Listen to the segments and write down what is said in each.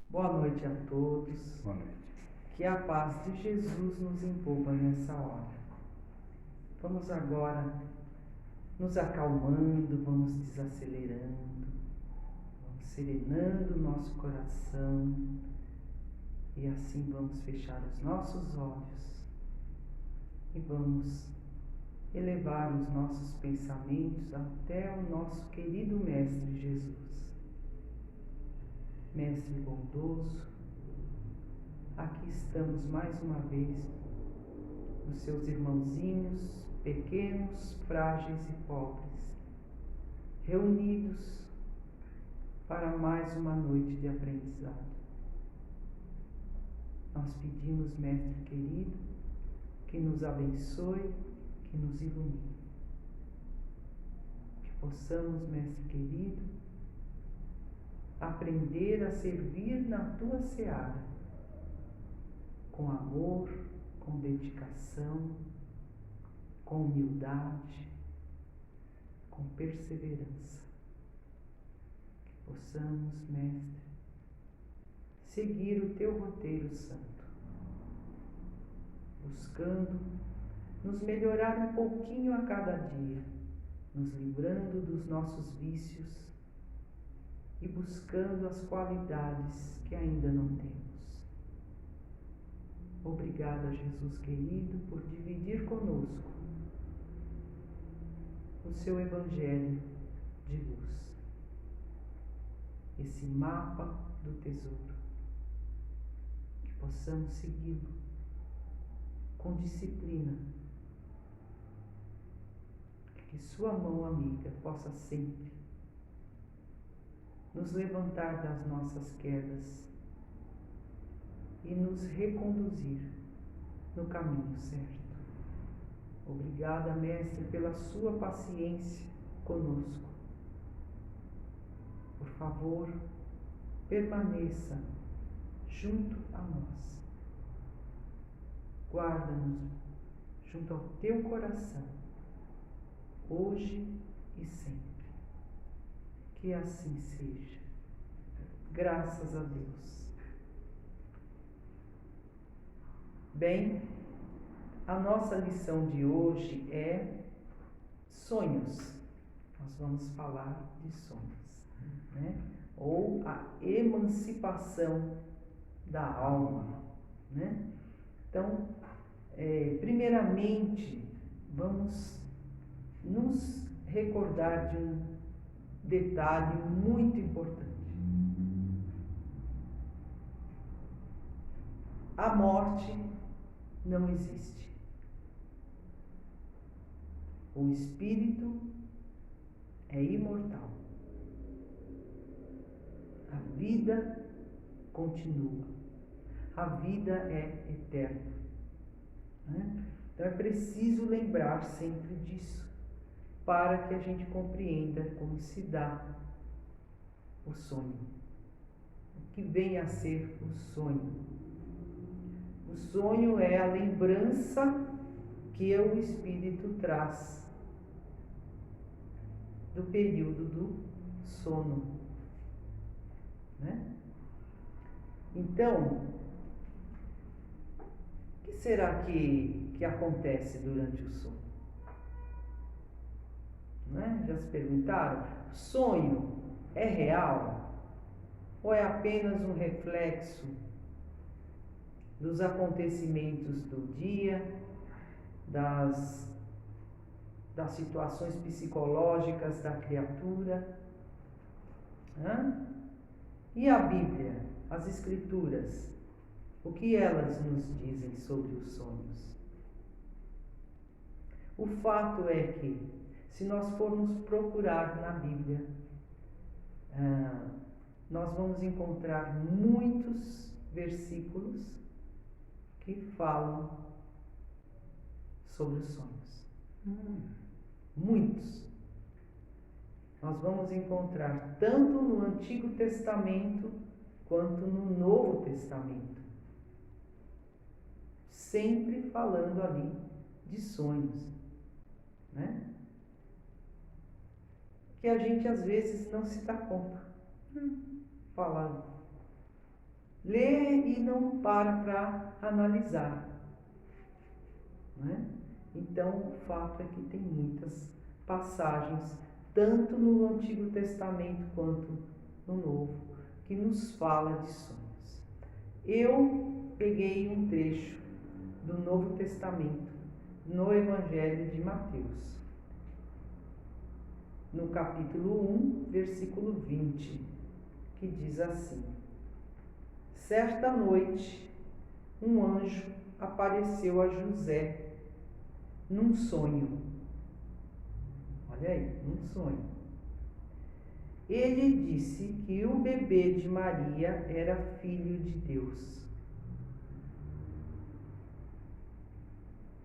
Boa noite a todos. Boa noite. Que a paz de Jesus nos envolva nessa hora. Vamos agora nos acalmando, vamos desacelerando, vamos serenando o nosso coração e assim vamos fechar os nossos olhos e vamos elevar os nossos pensamentos até o nosso querido Mestre Jesus. Mestre bondoso, aqui estamos mais uma vez, os seus irmãozinhos, pequenos, frágeis e pobres, reunidos para mais uma noite de aprendizado. Nós pedimos, Mestre querido, que nos abençoe, que nos ilumine. Que possamos, Mestre querido, aprender a servir na Tua seara, com amor, com dedicação, com humildade, com perseverança. Que possamos, Mestre, seguir o Teu roteiro santo, buscando nos melhorar um pouquinho a cada dia, nos livrando dos nossos vícios e buscando as qualidades que ainda não temos. Obrigada, Jesus querido, por dividir conosco o seu Evangelho de luz, esse mapa do tesouro, que possamos segui-lo com disciplina, que sua mão amiga possa sempre nos levantar das nossas quedas e nos reconduzir no caminho certo. Obrigada, Mestre, pela sua paciência conosco. Por favor, permaneça junto a nós. Guarda-nos junto ao teu coração, hoje e sempre. Que assim seja. Graças a Deus. Bem, a nossa lição de hoje é sonhos. Nós vamos falar de sonhos, né? Ou a emancipação da alma, né? Então, primeiramente, vamos nos recordar de um detalhe muito importante. A morte não existe. O espírito é imortal. A vida continua. A vida é eterna, né? Então é preciso lembrar sempre disso, para que a gente compreenda como se dá o sonho. O que vem a ser o sonho? O sonho é a lembrança que o espírito traz do período do sono, né? Então, o que será que acontece durante o sono? Né? Já se perguntaram? Sonho é real? Ou é apenas um reflexo dos acontecimentos do dia, das situações psicológicas da criatura? E a Bíblia, as Escrituras, o que elas nos dizem sobre os sonhos? O fato é que, se nós formos procurar na Bíblia, nós vamos encontrar muitos versículos que falam sobre os sonhos. Muitos. Nós vamos encontrar tanto no Antigo Testamento quanto no Novo Testamento, sempre falando ali de sonhos, né? Que a gente às vezes não se dá conta. Falando ali não para analisar, né? Então, o fato é que tem muitas passagens, tanto no Antigo Testamento quanto no Novo, que nos fala de sonhos. Eu peguei um trecho do Novo Testamento no Evangelho de Mateus, no capítulo 1, versículo 20, que diz assim: certa noite, um anjo apareceu a José num sonho. Olha aí, num sonho. Ele disse que o bebê de Maria era filho de Deus.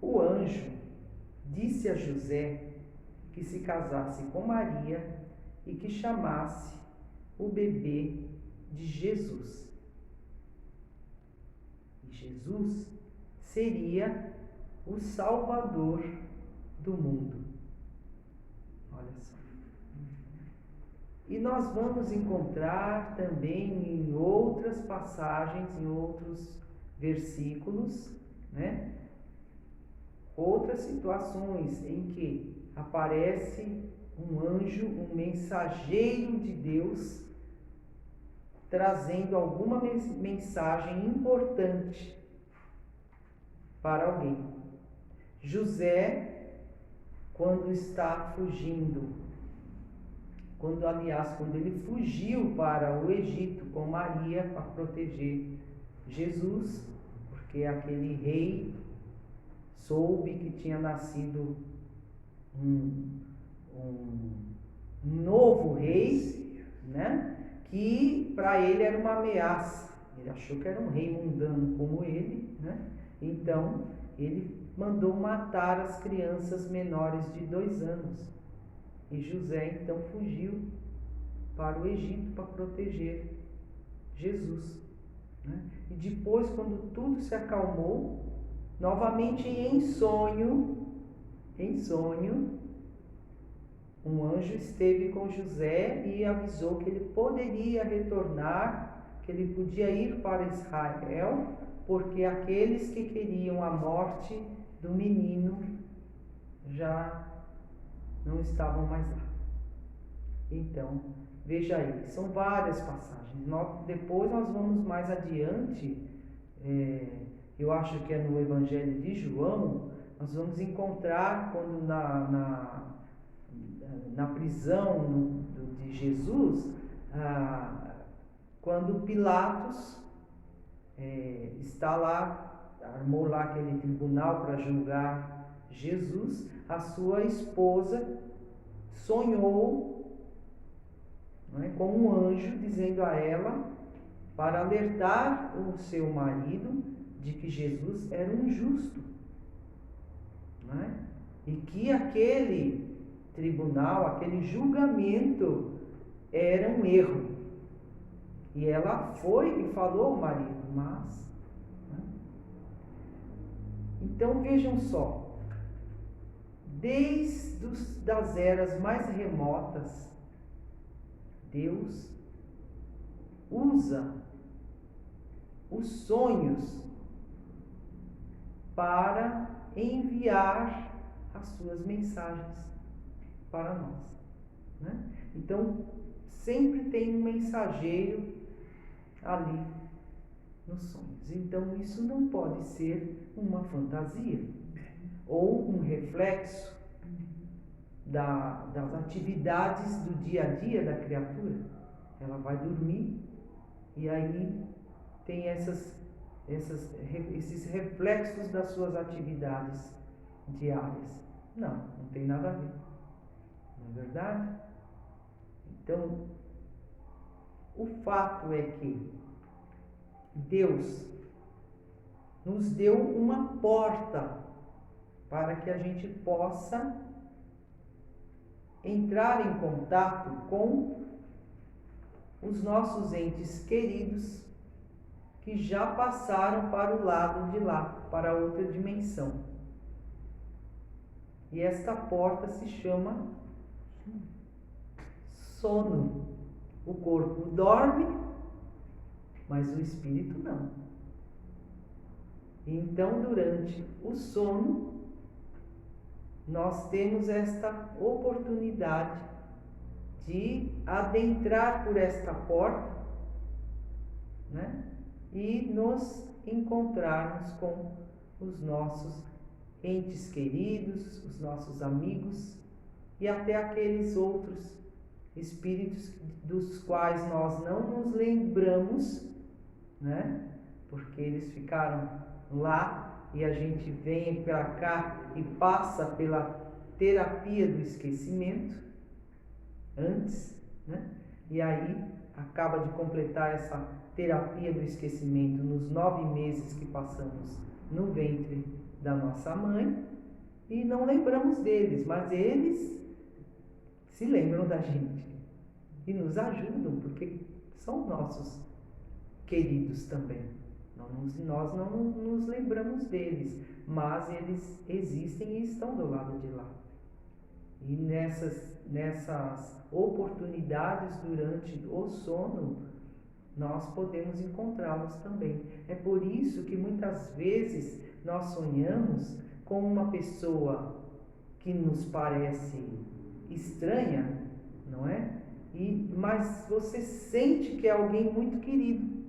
O anjo disse a José que se casasse com Maria e que chamasse o bebê de Jesus. E Jesus seria o Salvador do mundo. Olha só. E nós vamos encontrar também em outras passagens, em outros versículos, né? Outras situações em que aparece um anjo, um mensageiro de Deus, trazendo alguma mensagem importante para alguém. José, quando está fugindo, quando ele fugiu para o Egito com Maria para proteger Jesus, porque aquele rei soube que tinha nascido um novo rei, né? Que para ele era uma ameaça. Ele achou que era um rei mundano como ele, né? Então ele mandou matar as crianças menores de 2 anos. E José então fugiu para o Egito para proteger Jesus, né? E depois, quando tudo se acalmou, novamente em sonho, um anjo esteve com José e avisou que ele poderia retornar, que ele podia ir para Israel, porque aqueles que queriam a morte do menino já não estavam mais lá. Então, veja aí, são várias passagens. Depois nós vamos mais adiante, eu acho que é no Evangelho de João, nós vamos encontrar quando na prisão de Jesus, quando Pilatos está lá, armou lá aquele tribunal para julgar Jesus, a sua esposa sonhou, né, com um anjo dizendo a ela para alertar o seu marido de que Jesus era um justo, né, e que aquele tribunal, aquele julgamento era um erro. E ela foi e falou ao marido, mas... né? Então vejam só, desde das eras mais remotas, Deus usa os sonhos para enviar as suas mensagens para nós, né? Então, sempre tem um mensageiro ali nos sonhos. Então, isso não pode ser uma fantasia ou um reflexo das atividades do dia a dia da criatura. Ela vai dormir e aí tem esses reflexos das suas atividades diárias. Não tem nada a ver. Não é verdade? Então, o fato é que Deus nos deu uma porta para que a gente possa entrar em contato com os nossos entes queridos que já passaram para o lado de lá, para outra dimensão. E esta porta se chama sono. O corpo dorme, mas o espírito não. Então, durante o sono, nós temos esta oportunidade de adentrar por esta porta, né? E nos encontrarmos com os nossos entes queridos, os nossos amigos e até aqueles outros espíritos dos quais nós não nos lembramos, né? Porque eles ficaram lá e a gente vem para cá e passa pela terapia do esquecimento antes, né? E aí acaba de completar essa terapia do esquecimento nos 9 meses que passamos no ventre da nossa mãe e não lembramos deles, mas eles se lembram da gente e nos ajudam, porque são nossos queridos também. Nós não nos lembramos deles, mas eles existem e estão do lado de lá. E nessas oportunidades durante o sono, nós podemos encontrá-los também. É por isso que muitas vezes nós sonhamos com uma pessoa que nos parece estranha, não é? Mas você sente que é alguém muito querido.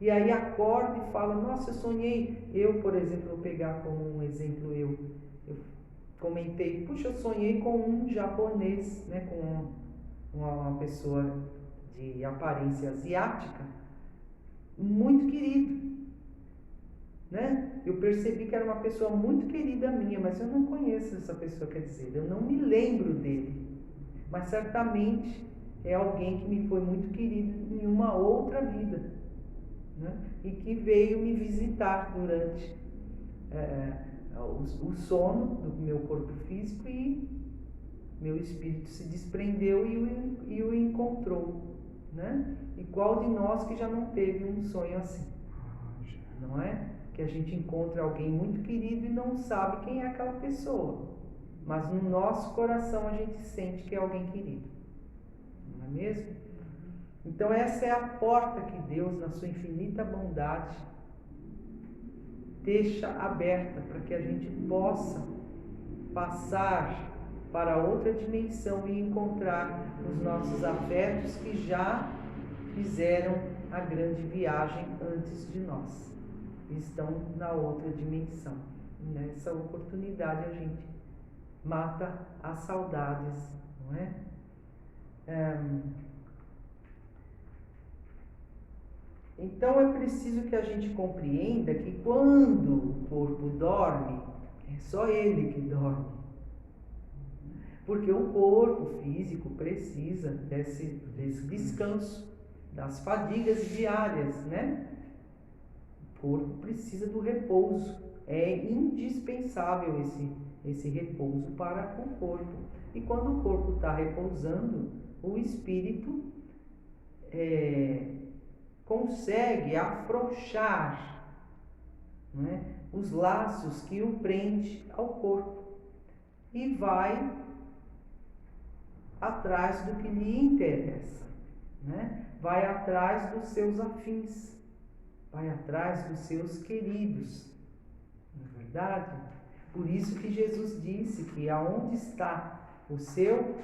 E aí acorda e fala, nossa, eu sonhei. Eu, por exemplo, vou pegar como um exemplo, eu comentei, puxa, eu sonhei com um japonês, né, com uma pessoa de aparência asiática, muito querido, né? Eu percebi que era uma pessoa muito querida minha, mas eu não conheço essa pessoa, quer dizer, eu não me lembro dele, mas certamente é alguém que me foi muito querido em uma outra vida, né? E que veio me visitar durante o sono do meu corpo físico e meu espírito se desprendeu e o encontrou, né? E qual de nós que já não teve um sonho assim, não é? Que a gente encontra alguém muito querido e não sabe quem é aquela pessoa, mas no nosso coração a gente sente que é alguém querido, não é mesmo? Então essa é a porta que Deus, na sua infinita bondade, deixa aberta para que a gente possa passar para outra dimensão e encontrar os nossos afetos que já fizeram a grande viagem antes de nós. Estão na outra dimensão. Nessa oportunidade a gente mata as saudades, não é? Então é preciso que a gente compreenda que quando o corpo dorme, é só ele que dorme. Porque o corpo físico precisa desse descanso, das fadigas diárias, né? O corpo precisa do repouso. É indispensável esse repouso para o corpo. E quando o corpo está repousando, o espírito consegue afrouxar, né, os laços que o prende ao corpo e vai atrás do que lhe interessa, né? Vai atrás dos seus afins, vai atrás dos seus queridos, não é verdade? Por isso que Jesus disse que aonde está o seu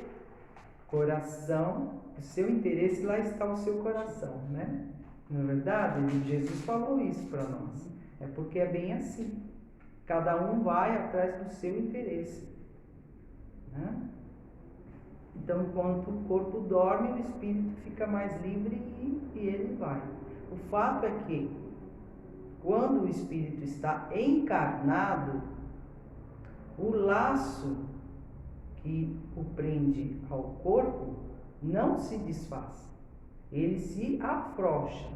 coração, o seu interesse, lá está o seu coração, né? Não é verdade? Jesus falou isso para nós. É porque é bem assim. Cada um vai atrás do seu interesse, né? Então, enquanto o corpo dorme, o espírito fica mais livre e ele vai. O fato é que, quando o espírito está encarnado, o laço que o prende ao corpo não se desfaz, ele se afrouxa,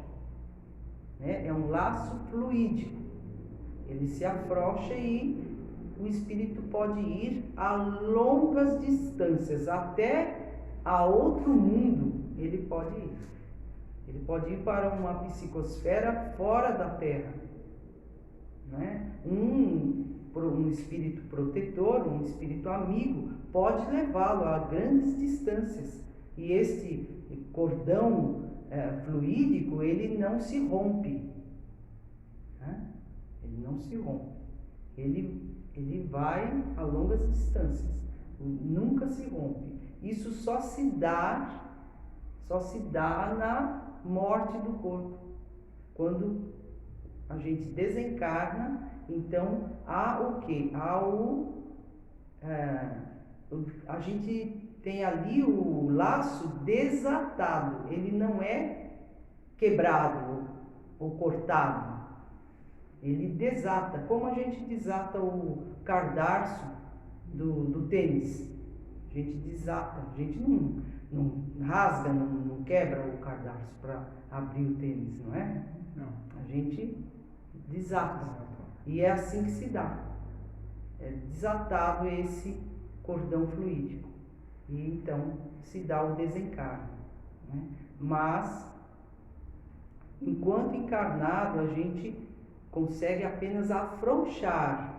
né? É um laço fluídico, ele se afrouxa e o espírito pode ir a longas distâncias, até a outro mundo ele pode ir. Ele pode ir para uma psicosfera fora da Terra, né? Um espírito protetor, um espírito amigo, pode levá-lo a grandes distâncias. E este cordão fluídico, ele não se rompe. né? Ele não se rompe. Ele vai a longas distâncias, nunca se rompe. Isso só se dá na morte do corpo. Quando a gente desencarna, então há o quê? A gente tem ali o laço desatado, ele não é quebrado ou cortado, ele desata, como a gente desata o cadarço do tênis. A gente desata, a gente não rasga, não quebra o cadarço para abrir o tênis, não é? Não. A gente desata. E é assim que se dá. É desatado esse cordão fluídico. E então se dá o desencarne, né? Mas, enquanto encarnado, a gente consegue apenas afrouxar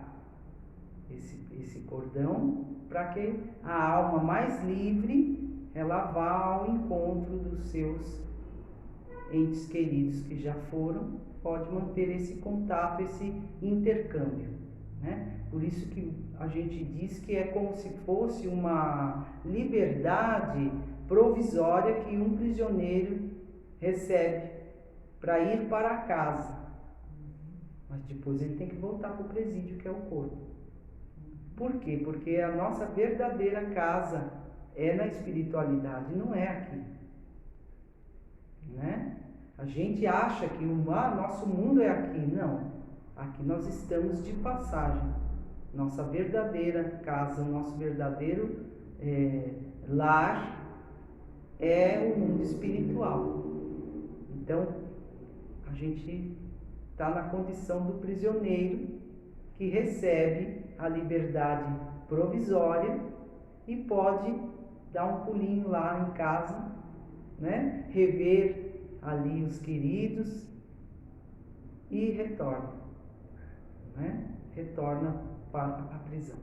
esse cordão para que a alma mais livre ela vá ao encontro dos seus entes queridos que já foram, pode manter esse contato, esse intercâmbio, né? Por isso que a gente diz que é como se fosse uma liberdade provisória que um prisioneiro recebe para ir para casa, mas depois ele tem que voltar para o presídio, que é o corpo. Por quê? Porque a nossa verdadeira casa é na espiritualidade, não é aqui, né? A gente acha que nosso mundo é aqui. Não, aqui nós estamos de passagem. Nossa verdadeira casa, nosso verdadeiro lar é o mundo espiritual. Então, a gente está na condição do prisioneiro que recebe a liberdade provisória e pode dar um pulinho lá em casa, né? Rever ali os queridos e retorna, né? Retorna para a prisão.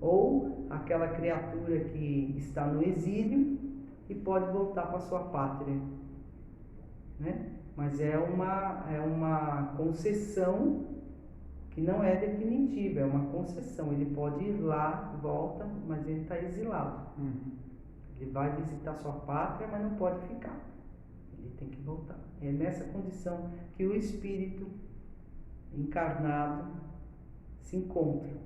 Ou aquela criatura que está no exílio e pode voltar para sua pátria, né? Mas é uma concessão que não é definitiva, é uma concessão. Ele pode ir lá, volta, mas ele está exilado. Ele vai visitar sua pátria, mas não pode ficar. Ele tem que voltar. É nessa condição que o espírito encarnado se encontra.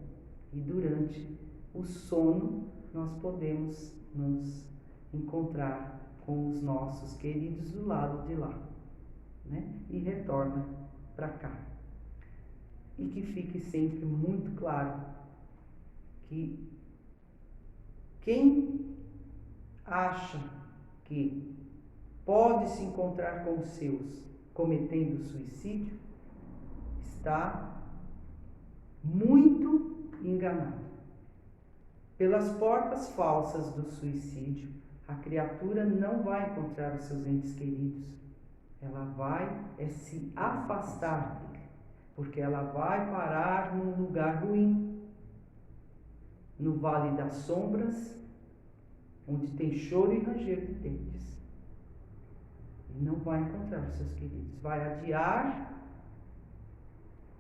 E durante o sono nós podemos nos encontrar com os nossos queridos do lado de lá, né? E retorna para cá. E que fique sempre muito claro que quem acha que pode se encontrar com os seus cometendo suicídio está muito enganado. Pelas portas falsas do suicídio, a criatura não vai encontrar os seus entes queridos. Ela vai se afastar dele, porque ela vai parar num lugar ruim, no vale das sombras, onde tem choro e ranger de dentes. E não vai encontrar os seus queridos. Vai adiar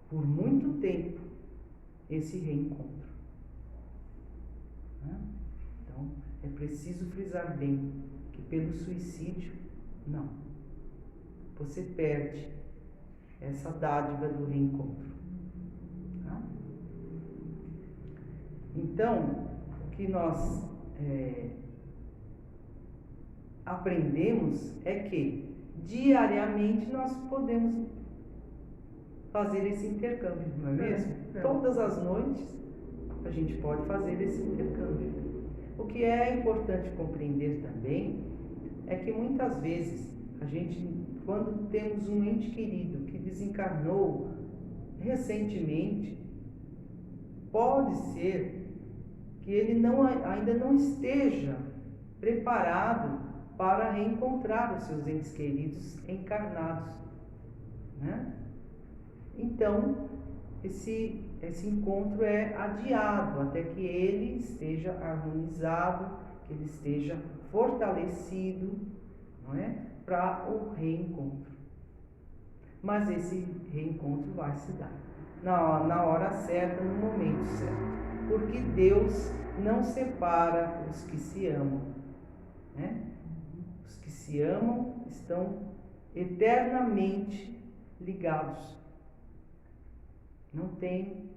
por muito tempo esse reencontro. Então, é preciso frisar bem que pelo suicídio, não. Você perde essa dádiva do reencontro. Tá? Então, o que nós aprendemos é que diariamente nós podemos fazer esse intercâmbio, não é mesmo? Todas as noites a gente pode fazer esse intercâmbio. O que é importante compreender também é que muitas vezes a gente, quando temos um ente querido que desencarnou recentemente, pode ser que ele ainda não esteja preparado para reencontrar os seus entes queridos encarnados, né? Então, esse encontro é adiado até que ele esteja harmonizado, que ele esteja fortalecido, não é? Para o reencontro. mas esse reencontro vai se dar na hora certa, no momento certo, porque Deus não separa os que se amam, né? Os que se amam estão eternamente ligados, não tem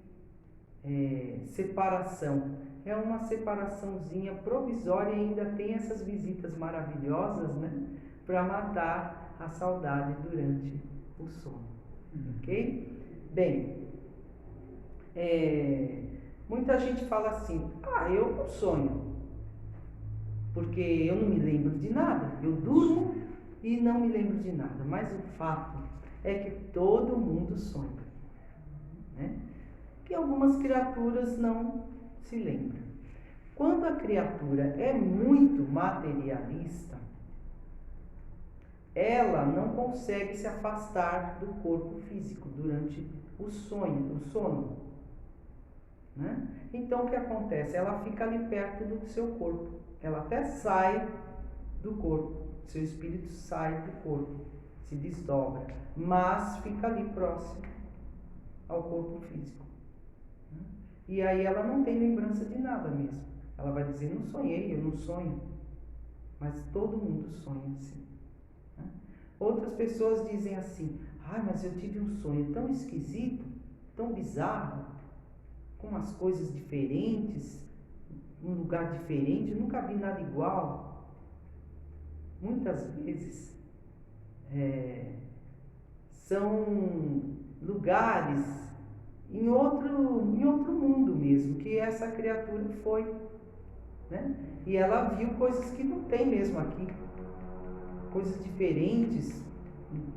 separação, é uma separaçãozinha provisória e ainda tem essas visitas maravilhosas, né, para matar a saudade durante o sono, ok? Bem, muita gente fala assim, eu não sonho, porque eu não me lembro de nada, eu durmo e não me lembro de nada, mas o fato é que todo mundo sonha, né? Que algumas criaturas não se lembram. Quando a criatura é muito materialista, ela não consegue se afastar do corpo físico durante o sono, né? Então o que acontece? Ela fica ali perto do seu corpo, ela até sai do corpo, seu espírito sai do corpo, se desdobra, mas fica ali próximo ao corpo físico. E aí ela não tem lembrança de nada mesmo. Ela vai dizer, não sonhei, eu não sonho. Mas todo mundo sonha assim. Né? Outras pessoas dizem assim, mas eu tive um sonho tão esquisito, tão bizarro, com umas coisas diferentes, um lugar diferente, eu nunca vi nada igual. Muitas vezes são lugares em outro mundo mesmo, que essa criatura foi, né? E ela viu coisas que não tem mesmo aqui, coisas diferentes,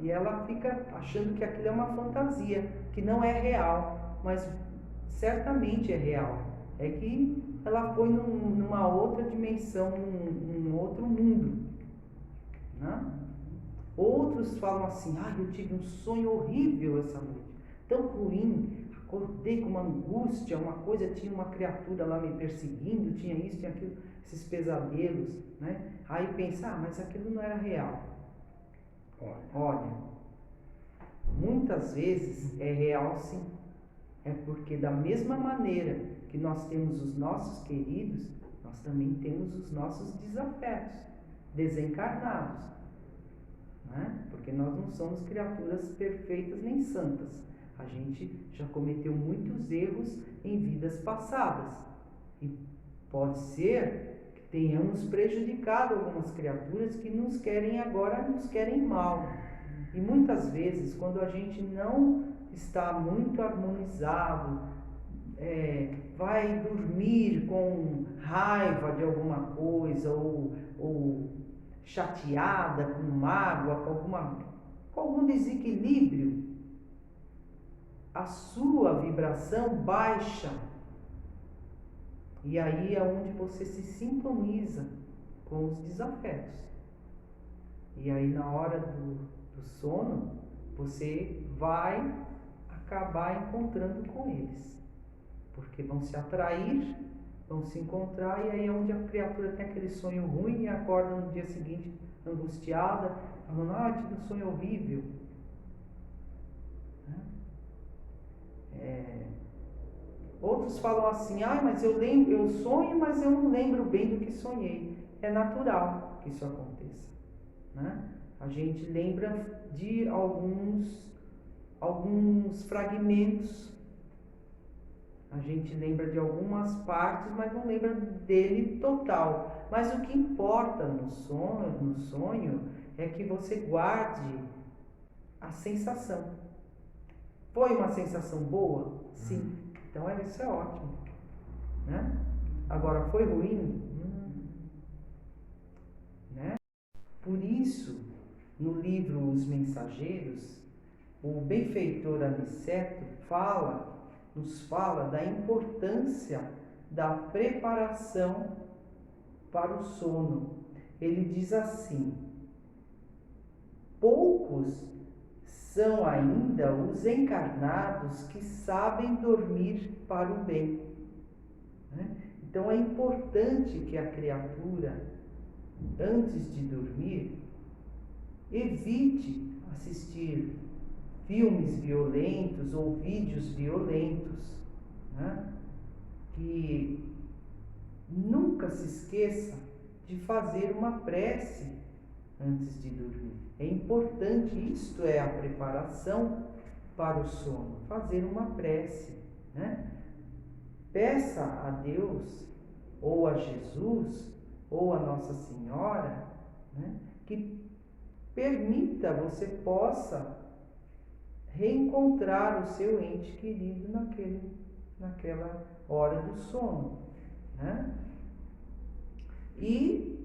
e ela fica achando que aquilo é uma fantasia, que não é real, mas certamente é real. É que ela foi numa outra dimensão, num outro mundo, né? Outros falam assim, eu tive um sonho horrível essa noite, tão ruim, acordei com uma angústia, uma coisa, tinha uma criatura lá me perseguindo, tinha isso, tinha aquilo, esses pesadelos, né? Aí pensa, mas aquilo não era real. Olha, muitas vezes é real sim, é porque da mesma maneira que nós temos os nossos queridos, nós também temos os nossos desafetos, desencarnados, né? Porque nós não somos criaturas perfeitas nem santas. A gente já cometeu muitos erros em vidas passadas. E pode ser que tenhamos prejudicado algumas criaturas que nos querem agora, nos querem mal. E muitas vezes, quando a gente não está muito harmonizado, vai dormir com raiva de alguma coisa, ou chateada, com mágoa, com algum desequilíbrio, a sua vibração baixa. E aí é onde você se sintoniza com os desafetos. E aí na hora do sono, você vai acabar encontrando com eles. Porque vão se atrair, vão se encontrar, e aí é onde a criatura tem aquele sonho ruim e acorda no dia seguinte angustiada, falando, tive um sonho horrível. Outros falam assim, mas eu sonho, mas eu não lembro bem do que sonhei. É natural que isso aconteça, né? A gente lembra de alguns fragmentos, a gente lembra de algumas partes, mas não lembra dele total. Mas o que importa no sonho é que você guarde a sensação. Foi uma sensação boa? Sim. Então isso é ótimo, né? Agora, foi ruim? Né? Por isso, no livro Os Mensageiros, o benfeitor Aniceto nos fala da importância da preparação para o sono. Ele diz assim, poucos são ainda os encarnados que sabem dormir para o bem. Né? Então é importante que a criatura, antes de dormir, evite assistir filmes violentos ou vídeos violentos, né? Que nunca se esqueça de fazer uma prece antes de dormir. É importante, isto é a preparação para o sono, fazer uma prece, né? Peça a Deus, ou a Jesus, ou a Nossa Senhora, né, que permita você possa reencontrar o seu ente querido naquela hora do sono, né? E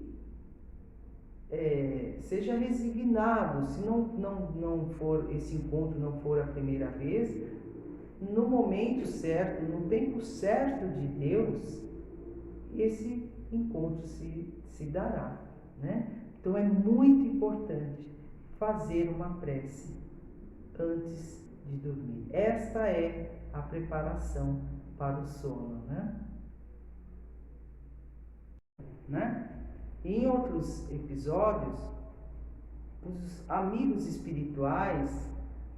seja resignado, se não for esse encontro, não for a primeira vez, no momento certo, no tempo certo de Deus, esse encontro se dará, né? Então é muito importante fazer uma prece antes de dormir. Esta é a preparação para o sono, né? Em outros episódios, os amigos espirituais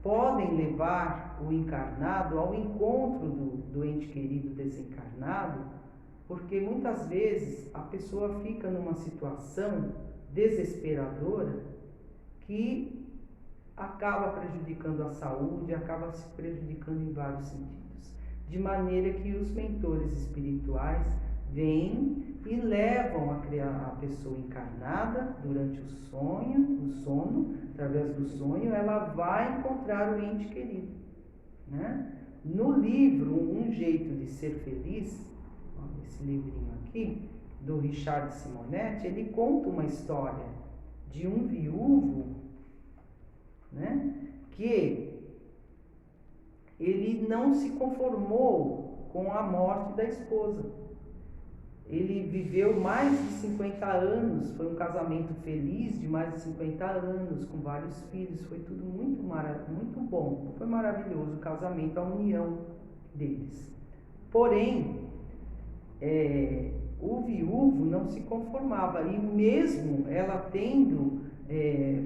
podem levar o encarnado ao encontro do ente querido desencarnado, porque muitas vezes a pessoa fica numa situação desesperadora que acaba prejudicando a saúde, acaba se prejudicando em vários sentidos. De maneira que os mentores espirituais vêm e levam a pessoa encarnada durante o sono, através do sonho, ela vai encontrar o ente querido, né? No livro Um Jeito de Ser Feliz, esse livrinho aqui, do Richard Simonetti, ele conta uma história de um viúvo, né, que ele não se conformou com a morte da esposa. Ele viveu mais de 50 anos, foi um casamento feliz de mais de 50 anos, com vários filhos, foi tudo muito bom, foi maravilhoso o casamento, a união deles. Porém, o viúvo não se conformava, e mesmo ela tendo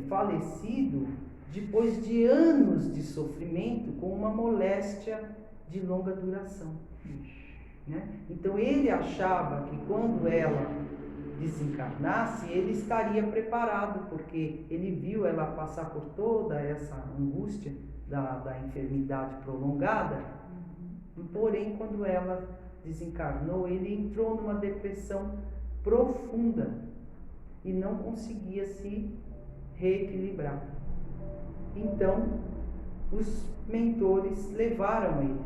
falecido, depois de anos de sofrimento, com uma moléstia de longa duração, né? Então ele achava que quando ela desencarnasse, ele estaria preparado, porque ele viu ela passar por toda essa angústia da enfermidade prolongada. Porém, quando ela desencarnou, ele entrou numa depressão profunda e não conseguia se reequilibrar. Então, os mentores levaram ele,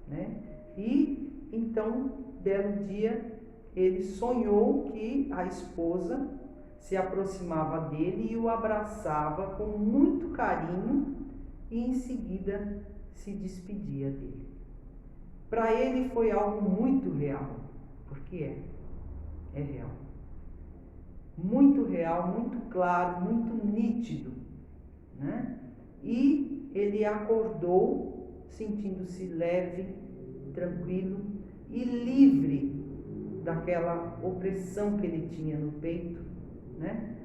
né? E então, belo dia, ele sonhou que a esposa se aproximava dele e o abraçava com muito carinho e em seguida se despedia dele. Para ele foi algo muito real, porque é real. Muito real, muito claro, muito nítido, né? E ele acordou sentindo-se leve, tranquilo e livre daquela opressão que ele tinha no peito, né?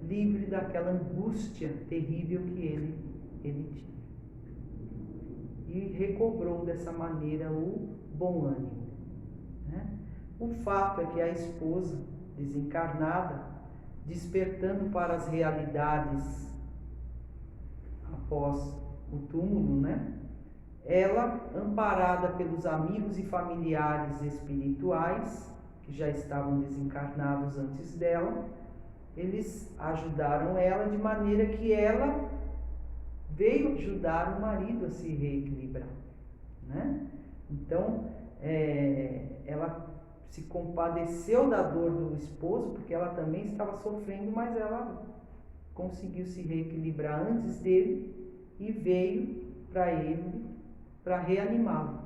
Livre daquela angústia terrível que ele tinha. E recobrou dessa maneira o bom ânimo, né? O fato é que a esposa desencarnada, despertando para as realidades após o túmulo, né? Ela, amparada pelos amigos e familiares espirituais, que já estavam desencarnados antes dela, eles ajudaram ela de maneira que ela veio ajudar o marido a se reequilibrar, né? Então, ela se compadeceu da dor do esposo, porque ela também estava sofrendo, mas ela conseguiu se reequilibrar antes dele e veio para ele para reanimá-lo.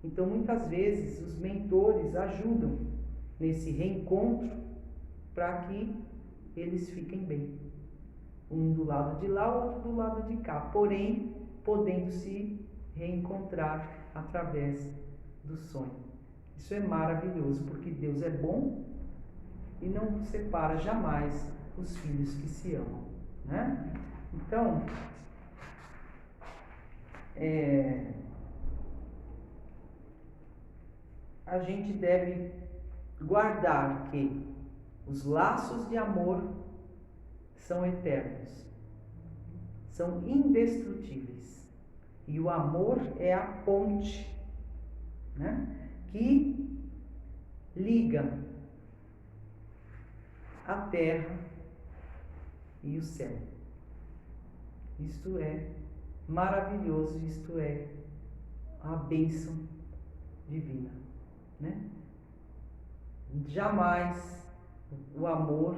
Então, muitas vezes, os mentores ajudam nesse reencontro para que eles fiquem bem. Um do lado de lá, o outro do lado de cá, porém, podendo se reencontrar através do sonho. Isso é maravilhoso, porque Deus é bom e não separa jamais os filhos que se amam, né? Então, a gente deve guardar que os laços de amor são eternos, são indestrutíveis. E o amor é a ponte, né, que liga a terra e o céu. Isto é maravilhoso, isto é a bênção divina, né? Jamais o amor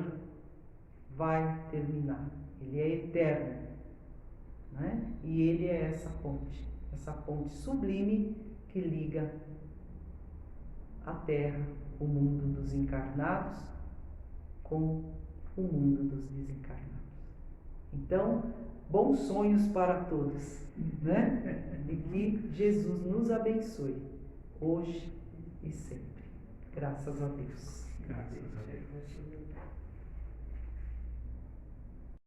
vai terminar, ele é eterno, né? E ele é essa ponte sublime que liga a terra, o mundo dos encarnados, com o mundo dos desencarnados. Então, bons sonhos para todos, né? E que Jesus nos abençoe, hoje e sempre. Graças a Deus. Graças a Deus.